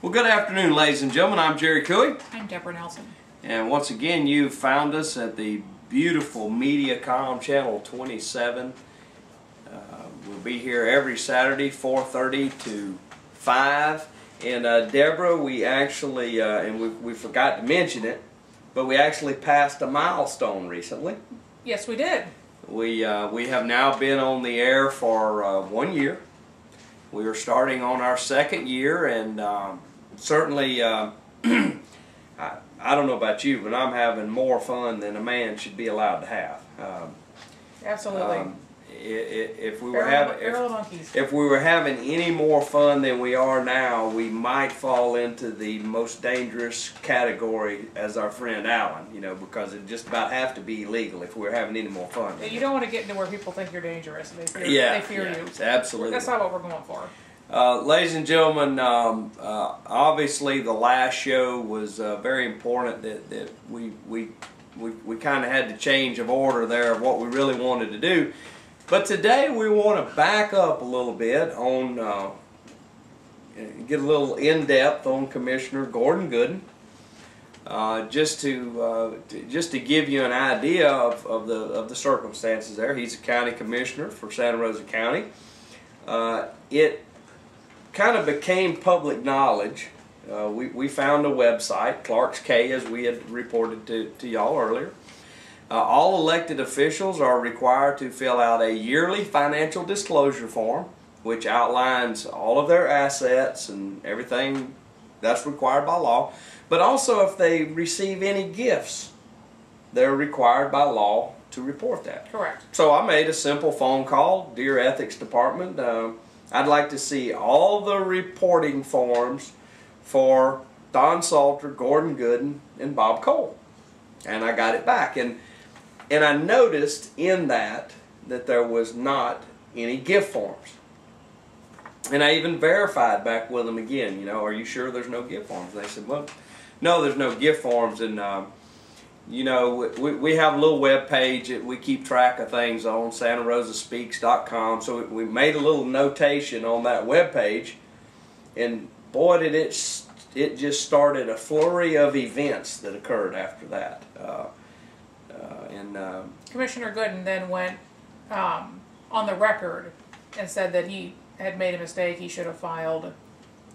Well, good afternoon, ladies and gentlemen. I'm Jerry Cooey. I'm Deborah Nelson. And once again, you found us at the beautiful Mediacom Channel 27. We'll be here every Saturday, 4:30 to 5. And Deborah, we actually, and we forgot to mention it, but we actually passed a milestone recently. Yes, we did. We have now been on the air for 1 year. We are starting on our second year, and certainly, I don't know about you, but I'm having more fun than a man should be allowed to have. Absolutely. If we were having any more fun than we are now, we might fall into the most dangerous category as our friend Alan, because it just about have to be illegal if we were having any more fun. You don't want to get into where people think you're dangerous and they fear you. Absolutely. That's not what we're going for. Ladies and gentlemen, obviously the last show was very important. That we kind of had to change of order there of what we really wanted to do. But today we want to back up a little bit on, get a little in-depth on Commissioner Gordon Gooden, just to give you an idea of the circumstances there. He's a county commissioner for Santa Rosa County. It kind of became public knowledge. We found a website, Clark's K, as we had reported to y'all earlier. All elected officials are required to fill out a yearly financial disclosure form, which outlines all of their assets and everything that's required by law. But also, if they receive any gifts, they're required by law to report that. Correct. So I made a simple phone call. Dear Ethics Department, I'd like to see all the reporting forms for Don Salter, Gordon Gooden, and Bob Cole. And I got it back. And I noticed in that there was not any gift forms. And I even verified back with them again, are you sure there's no gift forms? And they said, well, no, there's no gift forms. And, we have a little web page that we keep track of things on, santarosaspeaks.com. So we made a little notation on that web page. And boy, did it just started a flurry of events that occurred after that. Commissioner Gooden then went on the record and said that he had made a mistake. He should have filed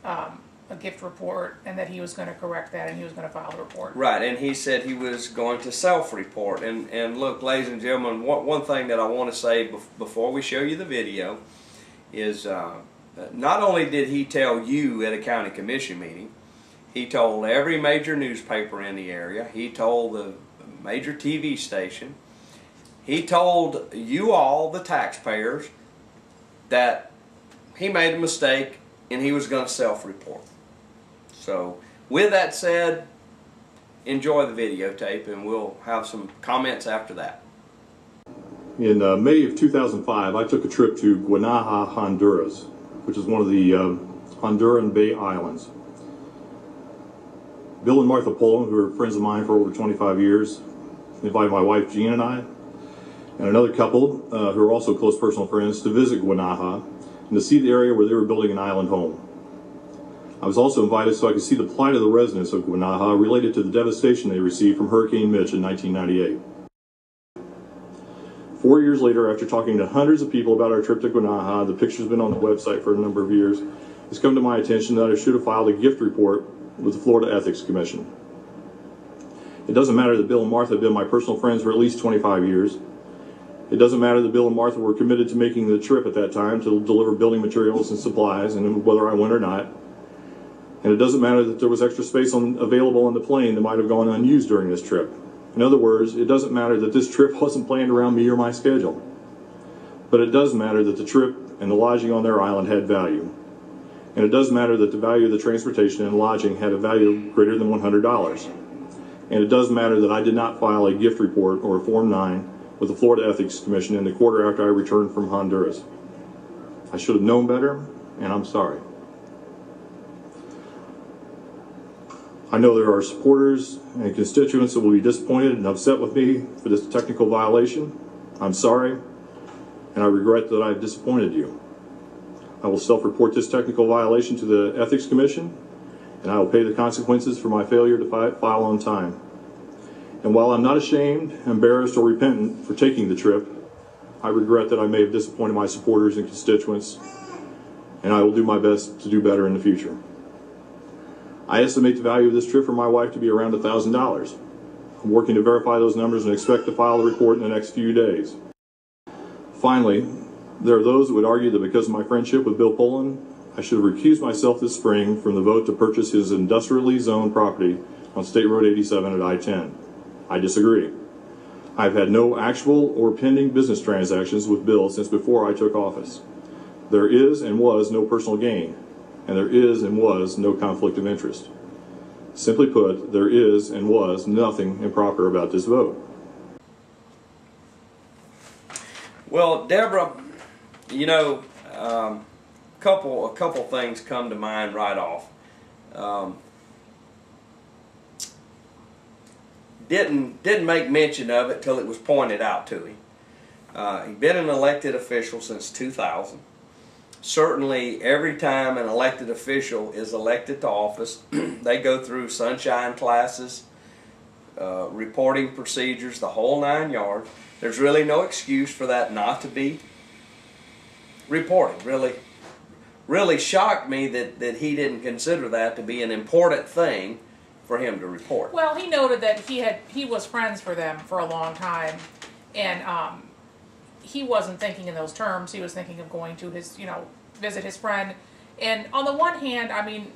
a gift report, and that he was going to correct that, and he was going to file a report. Right, and he said he was going to self-report. And look, ladies and gentlemen, one thing that I want to say before we show you the video is not only did he tell you at a county commission meeting, he told every major newspaper in the area, he told the major TV station, he told you all, the taxpayers, that he made a mistake and he was going to self-report. So, with that said, enjoy the videotape and we'll have some comments after that. In May of 2005, I took a trip to Guanaja, Honduras, which is one of the Honduran Bay Islands. Bill and Martha Poland, who are friends of mine for over 25 years, invited my wife Jean and I, and another couple who are also close personal friends, to visit Guanaja and to see the area where they were building an island home. I was also invited so I could see the plight of the residents of Guanaja related to the devastation they received from Hurricane Mitch in 1998. 4 years later, after talking to hundreds of people about our trip to Guanaja, the picture's been on the website for a number of years, it's come to my attention that I should have filed a gift report with the Florida Ethics Commission. It doesn't matter that Bill and Martha have been my personal friends for at least 25 years. It doesn't matter that Bill and Martha were committed to making the trip at that time to deliver building materials and supplies, and whether I went or not. And it doesn't matter that there was extra space available on the plane that might have gone unused during this trip. In other words, it doesn't matter that this trip wasn't planned around me or my schedule. But it does matter that the trip and the lodging on their island had value. And it does matter that the value of the transportation and lodging had a value greater than $100. And it does matter that I did not file a gift report or a Form 9 with the Florida Ethics Commission in the quarter after I returned from Honduras. I should have known better, and I'm sorry. I know there are supporters and constituents that will be disappointed and upset with me for this technical violation. I'm sorry, and I regret that I've disappointed you. I will self-report this technical violation to the Ethics Commission, and I will pay the consequences for my failure to file on time. And while I'm not ashamed, embarrassed, or repentant for taking the trip, I regret that I may have disappointed my supporters and constituents, and I will do my best to do better in the future. I estimate the value of this trip for my wife to be around $1,000. I'm working to verify those numbers and expect to file the report in the next few days. Finally, there are those that would argue that because of my friendship with Bill Pullen, I should have recused myself this spring from the vote to purchase his industrially zoned property on State Road 87 at I-10. I disagree. I've had no actual or pending business transactions with Bill since before I took office. There is and was no personal gain, and there is and was no conflict of interest. Simply put, there is and was nothing improper about this vote. Well, Deborah, you know, a couple things come to mind right off. Didn't make mention of it till it was pointed out to him. He's been an elected official since 2000. Certainly, every time an elected official is elected to office, they go through sunshine classes, reporting procedures, the whole 9 yards. There's really no excuse for that not to be reported. Really shocked me that he didn't consider that to be an important thing for him to report. Well, he noted that he was friends for them for a long time, and he wasn't thinking in those terms. He was thinking of going to his, visit his friend. And on the one hand, I mean,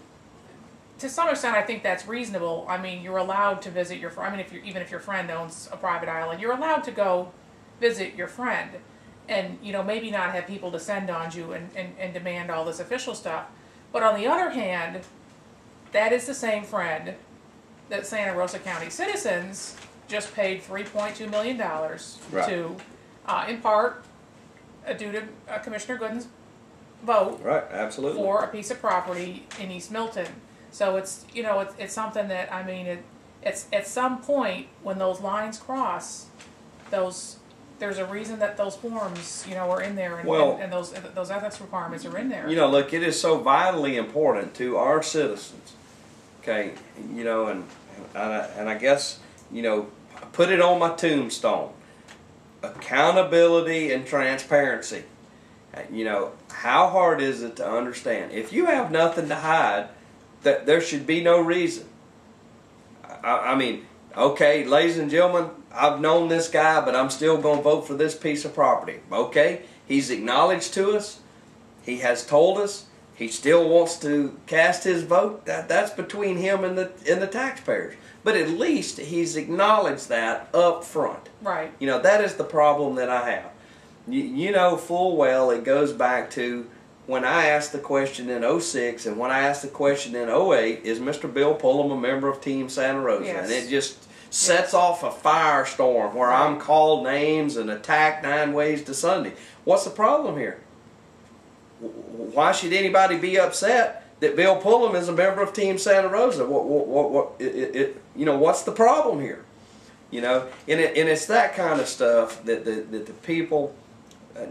to some extent, I think that's reasonable. I mean, you're allowed to visit your friend. I mean, even if your friend owns a private island, you're allowed to go visit your friend, and maybe not have people descend on you and demand all this official stuff. But on the other hand, that is the same friend that Santa Rosa County citizens just paid $3.2 million Right. to, in part, due to Commissioner Gooden's vote. Right, absolutely. For a piece of property in East Milton. So it's it's something that, I mean, it's at some point when those lines cross, there's a reason that those forms are in there, and, Well, and those ethics requirements are in there. Look, it is so vitally important to our citizens. Okay, and I guess, put it on my tombstone. Accountability and transparency. How hard is it to understand? If you have nothing to hide, that there should be no reason. I mean, okay, ladies and gentlemen, I've known this guy, but I'm still going to vote for this piece of property. Okay, he's acknowledged to us. He has told us. He still wants to cast his vote. That's between him and the taxpayers. But at least he's acknowledged that up front. Right. That is the problem that I have. You know full well it goes back to when I asked the question in 06 and when I asked the question in 08, is Mr. Bill Pullum a member of Team Santa Rosa? Yes. And it just sets off a firestorm where I'm called names and attacked 9 ways to Sunday. What's the problem here? Why should anybody be upset that Bill Pullum is a member of Team Santa Rosa? What's the problem here? And it's that kind of stuff that the people,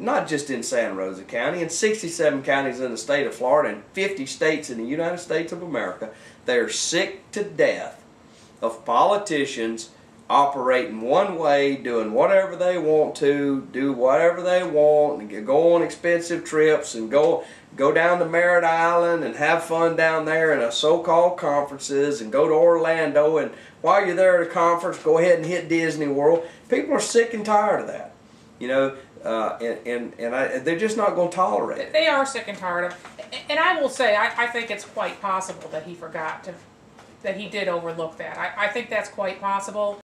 not just in Santa Rosa County, in 67 counties in the state of Florida and 50 states in the United States of America, they're sick to death of politicians operating one way, doing whatever they want to, do whatever they want, and go on expensive trips and go down to Merritt Island and have fun down there in a so-called conferences and go to Orlando, and while you're there at a conference, go ahead and hit Disney World. People are sick and tired of that, they're just not going to tolerate it. They are sick and tired of it. And I will say, I think it's quite possible that he forgot that he did overlook that. I think that's quite possible.